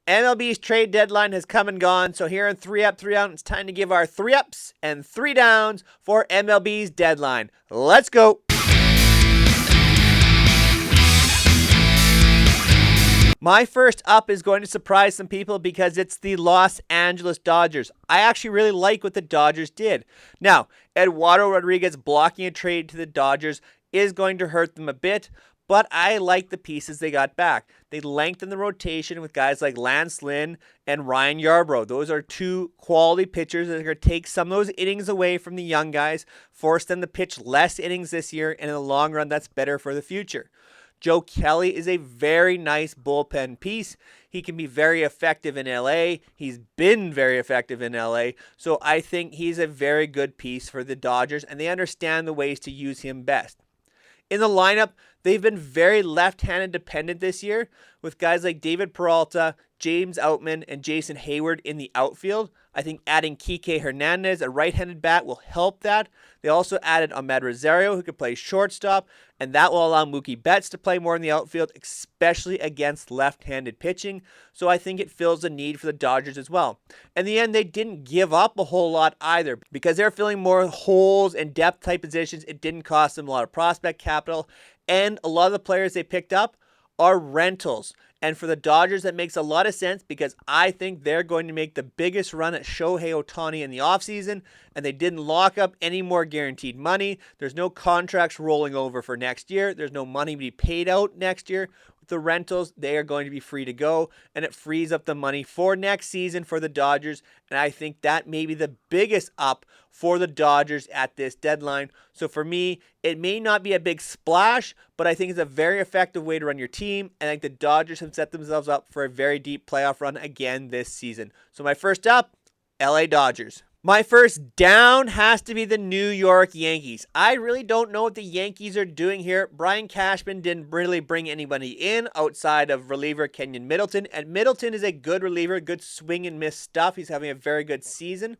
MLB's trade deadline has come and gone, so here in 3 Up, 3 Down, it's time to give our 3 ups and 3 downs for MLB's deadline. Let's go! My first up is going to surprise some people because it's the Los Angeles Dodgers. I actually really like what the Dodgers did. Now, Eduardo Rodriguez blocking a trade to the Dodgers is going to hurt them a bit, but I like the pieces they got back. They lengthened the rotation with guys like Lance Lynn and Ryan Yarbrough. Those are two quality pitchers that are going to take some of those innings away from the young guys, force them to pitch less innings this year, and in the long run, that's better for the future. Joe Kelly is a very nice bullpen piece. He can be very effective in LA. He's been very effective in LA. So I think he's a very good piece for the Dodgers, and they understand the ways to use him best. In the lineup, they've been very left-handed dependent this year with guys like David Peralta, James Outman, and Jason Hayward in the outfield. I think adding Kike Hernandez, a right-handed bat, will help that. They also added Ahmed Rosario, who can play shortstop, and that will allow Mookie Betts to play more in the outfield, especially against left-handed pitching. So I think it fills a need for the Dodgers as well. In the end, they didn't give up a whole lot either because they're filling more holes and depth-type positions. It didn't cost them a lot of prospect capital, and a lot of the players they picked up are rentals. And for the Dodgers, that makes a lot of sense because I think they're going to make the biggest run at Shohei Ohtani in the offseason, and they didn't lock up any more guaranteed money. There's no contracts rolling over for next year. There's no money to be paid out next year. With the rentals, they are going to be free to go, and it frees up the money for next season for the Dodgers, and I think that may be the biggest up for the Dodgers at this deadline. So for me, it may not be a big splash, but I think it's a very effective way to run your team, and I think the Dodgers have set themselves up for a very deep playoff run again this season. So my first up, LA Dodgers. My first down has to be the New York Yankees. I really don't know what the Yankees are doing here. Brian Cashman didn't really bring anybody in outside of reliever Kenyon Middleton, and Middleton is a good reliever, good swing and miss stuff. He's having a very good season.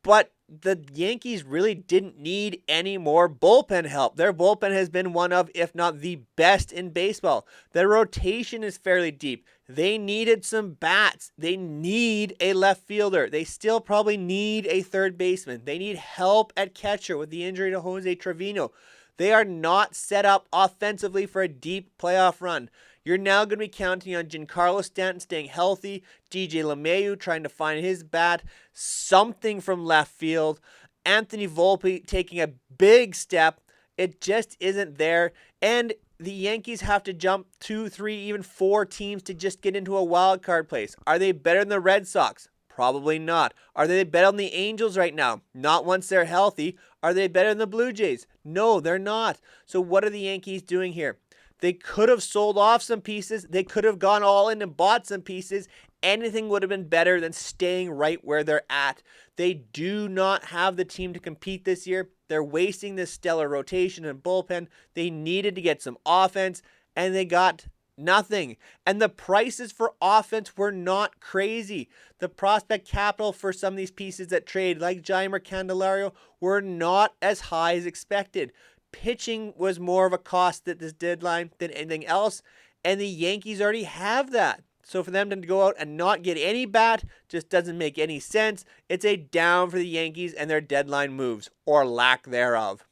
But the Yankees really didn't need any more bullpen help. Their bullpen has been one of, if not the best in baseball. Their rotation is fairly deep. They needed some bats. They need a left fielder. They still probably need a third baseman. They need help at catcher with the injury to Jose Trevino. They are not set up offensively for a deep playoff run. You're now going to be counting on Giancarlo Stanton staying healthy, DJ LeMahieu trying to find his bat, something from left field, Anthony Volpe taking a big step. It just isn't there, and the Yankees have to jump 2, 3, even 4 teams to just get into a wild card place. Are they better than the Red Sox? Probably not. Are they better than the Angels right now? Not once they're healthy. Are they better than the Blue Jays? No, they're not. So what are the Yankees doing here? They could have sold off some pieces. They could have gone all in and bought some pieces. Anything would have been better than staying right where they're at. They do not have the team to compete this year. They're wasting this stellar rotation and bullpen. They needed to get some offense, and they got nothing. And the prices for offense were not crazy. The prospect capital for some of these pieces that trade, like Jeimer Candelario, were not as high as expected. Pitching was more of a cost at this deadline than anything else, and the Yankees already have that. So for them to go out and not get any bat just doesn't make any sense. It's a down for the Yankees and their deadline moves, or lack thereof.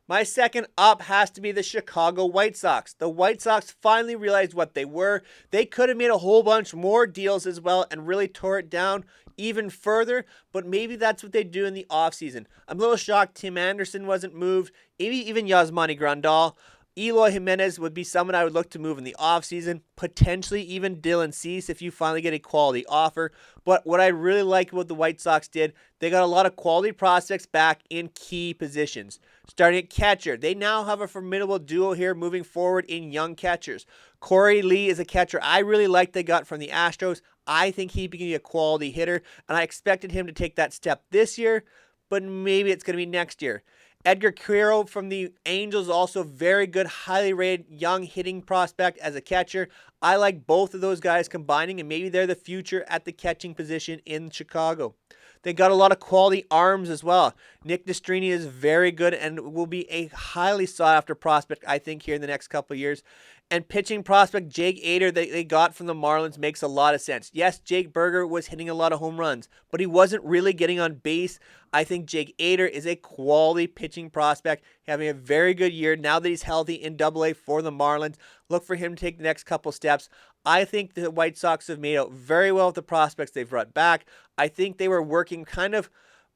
My second up has to be the Chicago White Sox. The White Sox finally realized what they were. They could have made a whole bunch more deals as well and really tore it down even further, but maybe that's what they do in the offseason. I'm a little shocked Tim Anderson wasn't moved, maybe even Yasmani Grandal. Eloy Jimenez would be someone I would look to move in the offseason, potentially even Dylan Cease if you finally get a quality offer. But what I really like what the White Sox did, they got a lot of quality prospects back in key positions. Starting at catcher, they now have a formidable duo here moving forward in young catchers. Corey Lee is a catcher I really like they got from the Astros. I think he can be a quality hitter, and I expected him to take that step this year, but maybe it's going to be next year. Edgar Quero from the Angels, also very good, highly rated young hitting prospect as a catcher. I like both of those guys combining, and maybe they're the future at the catching position in Chicago. They got a lot of quality arms as well. Nick Destrini is very good and will be a highly sought-after prospect, I think, here in the next couple of years. And pitching prospect Jake Ader that they got from the Marlins makes a lot of sense. Yes, Jake Berger was hitting a lot of home runs, but he wasn't really getting on base. I think Jake Ader is a quality pitching prospect, having a very good year now that he's healthy in AA for the Marlins. Look for him to take the next couple steps. I think the White Sox have made out very well with the prospects they've brought back. I think they were working kind of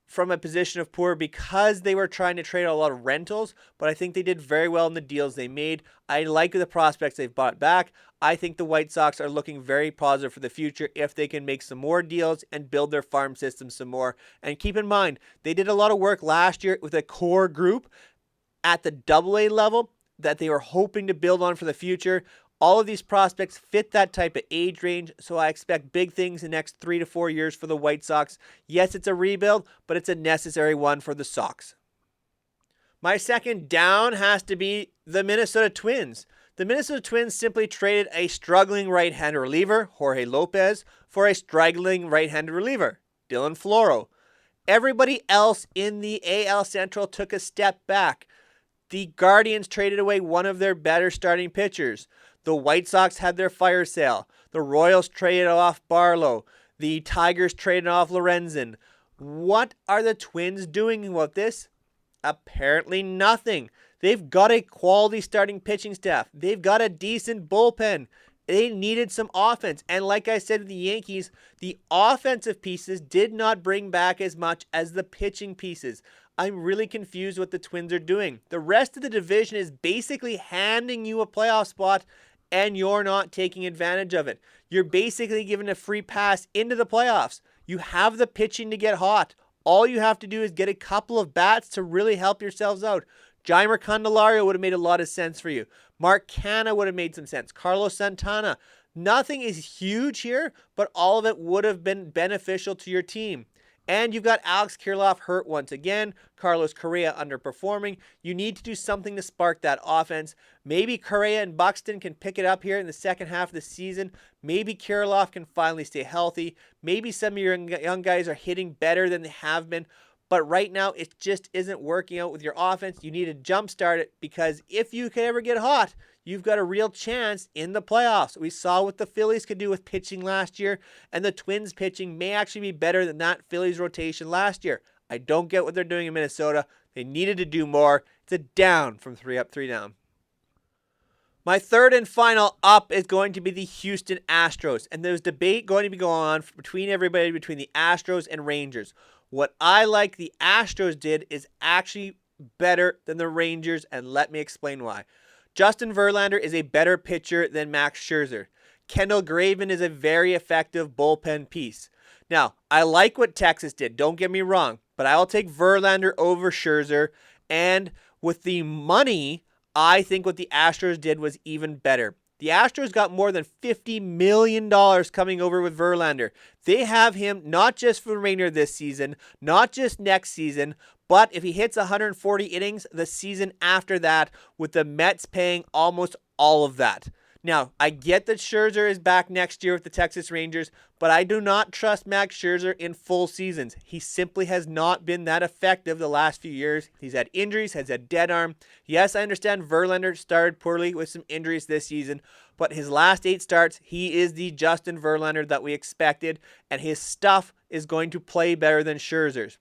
from a position of poor because they were trying to trade a lot of rentals, but I think they did very well in the deals they made. I like the prospects they've bought back. I think the White Sox are looking very positive for the future if they can make some more deals and build their farm system some more. And keep in mind, they did a lot of work last year with a core group at the AA level that they were hoping to build on for the future. All of these prospects fit that type of age range, so I expect big things in the next 3 to 4 years for the White Sox. Yes, it's a rebuild, but it's a necessary one for the Sox. My second down has to be the Minnesota Twins. The Minnesota Twins simply traded a struggling right-handed reliever, Jorge Lopez, for a struggling right-handed reliever, Dylan Floro. Everybody else in the AL Central took a step back. The Guardians traded away one of their better starting pitchers. The White Sox had their fire sale. The Royals traded off Barlow. The Tigers traded off Lorenzen. What are the Twins doing about this? Apparently nothing. They've got a quality starting pitching staff. They've got a decent bullpen. They needed some offense. And like I said with the Yankees, the offensive pieces did not bring back as much as the pitching pieces. I'm really confused what the Twins are doing. The rest of the division is basically handing you a playoff spot, and you're not taking advantage of it. You're basically given a free pass into the playoffs. You have the pitching to get hot. All you have to do is get a couple of bats to really help yourselves out. Jeimer Candelario would have made a lot of sense for you. Mark Canha would have made some sense. Carlos Santana. Nothing is huge here, but all of it would have been beneficial to your team. And you've got Alex Kirilloff hurt once again. Carlos Correa underperforming. You need to do something to spark that offense. Maybe Correa and Buxton can pick it up here in the second half of the season. Maybe Kirilloff can finally stay healthy. Maybe some of your young guys are hitting better than they have been. But right now, it just isn't working out with your offense. You need to jumpstart it, because if you can ever get hot, you've got a real chance in the playoffs. We saw what the Phillies could do with pitching last year, and the Twins pitching may actually be better than that Phillies rotation last year. I don't get what they're doing in Minnesota. They needed to do more. It's a down from 3 up, 3 down. My third and final up is going to be the Houston Astros, and there's debate going to be going on between everybody between the Astros and Rangers. What I like the Astros did is actually better than the Rangers, and let me explain why. Justin Verlander is a better pitcher than Max Scherzer. Kendall Graveman is a very effective bullpen piece. Now, I like what Texas did, don't get me wrong, but I'll take Verlander over Scherzer, and with the money, I think what the Astros did was even better. The Astros got more than $50 million coming over with Verlander. They have him not just for the remainder of this season, not just next season, but if he hits 140 innings, the season after that, with the Mets paying almost all of that. Now, I get that Scherzer is back next year with the Texas Rangers, but I do not trust Max Scherzer in full seasons. He simply has not been that effective the last few years. He's had injuries, has had dead arm. Yes, I understand Verlander started poorly with some injuries this season, but his last 8 starts, he is the Justin Verlander that we expected, and his stuff is going to play better than Scherzer's.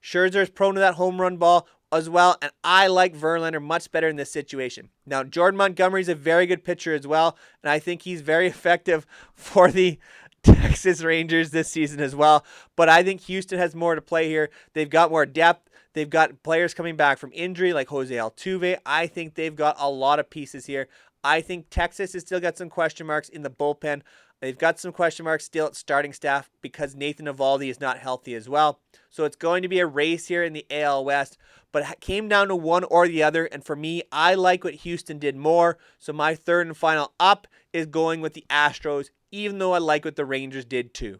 Scherzer is prone to that home run ball as well, and I like Verlander much better in this situation. Now, Jordan Montgomery is a very good pitcher as well, and I think he's very effective for the Texas Rangers this season as well, but I think Houston has more to play here. They've got more depth. They've got players coming back from injury like Jose Altuve. I think they've got a lot of pieces here. I think Texas has still got some question marks in the bullpen. They've got some question marks still at starting staff because Nathan Eovaldi is not healthy as well. So it's going to be a race here in the AL West, but it came down to one or the other. And for me, I like what Houston did more. So my third and final up is going with the Astros, even though I like what the Rangers did too.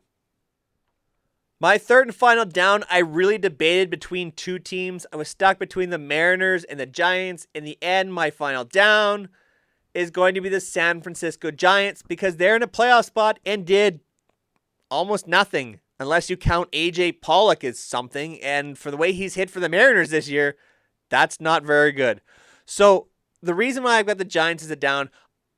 My third and final down, I really debated between two teams. I was stuck between the Mariners and the Giants. In the end, my final down is going to be the San Francisco Giants because they're in a playoff spot and did almost nothing, unless you count A.J. Pollock as something. And for the way he's hit for the Mariners this year, that's not very good. So the reason why I've got the Giants as a down,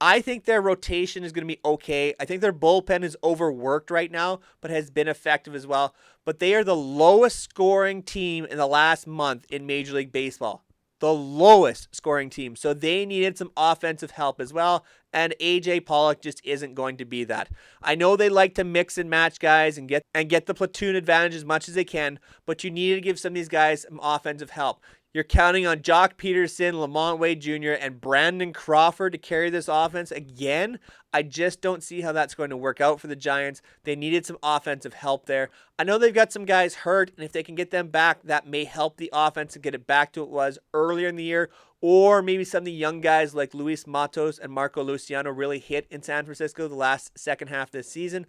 I think their rotation is going to be okay. I think their bullpen is overworked right now, but has been effective as well. But they are the lowest scoring team in the last month in Major League Baseball. The lowest scoring team. So they needed some offensive help as well. And AJ Pollock just isn't going to be that. I know they like to mix and match guys and get the platoon advantage as much as they can, but you need to give some of these guys some offensive help. You're counting on Jock Peterson, Lamont Wade Jr., and Brandon Crawford to carry this offense again. I just don't see how that's going to work out for the Giants. They needed some offensive help there. I know they've got some guys hurt, and if they can get them back, that may help the offense and get it back to what it was earlier in the year. Or maybe some of the young guys like Luis Matos and Marco Luciano really hit in San Francisco the last second half of this season.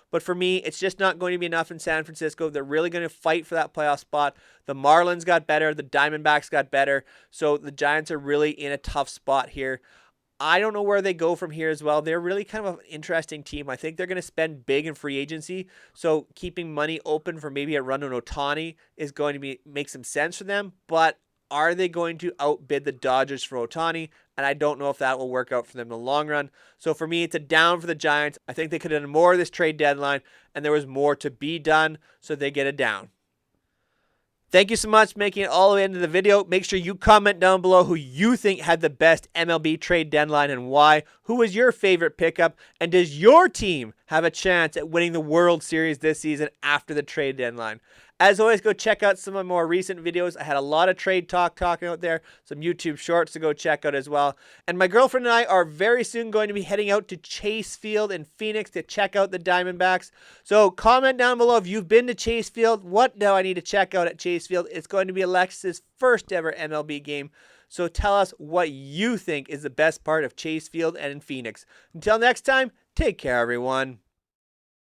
But for me, it's just not going to be enough in San Francisco. They're really going to fight for that playoff spot. The Marlins got better. The Diamondbacks got better. So the Giants are really in a tough spot here. I don't know where they go from here as well. They're really kind of an interesting team. I think they're going to spend big in free agency. So keeping money open for maybe a run on Ohtani is going to make some sense for them. But are they going to outbid the Dodgers for Ohtani? And I don't know if that will work out for them in the long run. So for me, it's a down for the Giants. I think they could have done more of this trade deadline, and there was more to be done, so they get a down. Thank you so much for making it all the way into the video. Make sure you comment down below who you think had the best MLB trade deadline and why. Who was your favorite pickup? And does your team have a chance at winning the World Series this season after the trade deadline? As always, go check out some of my more recent videos. I had a lot of trade talking out there, some YouTube shorts to go check out as well. And my girlfriend and I are very soon going to be heading out to Chase Field in Phoenix to check out the Diamondbacks. So comment down below if you've been to Chase Field. What do I need to check out at Chase Field? It's going to be Alexis's first ever MLB game. So tell us what you think is the best part of Chase Field and in Phoenix. Until next time, take care, everyone.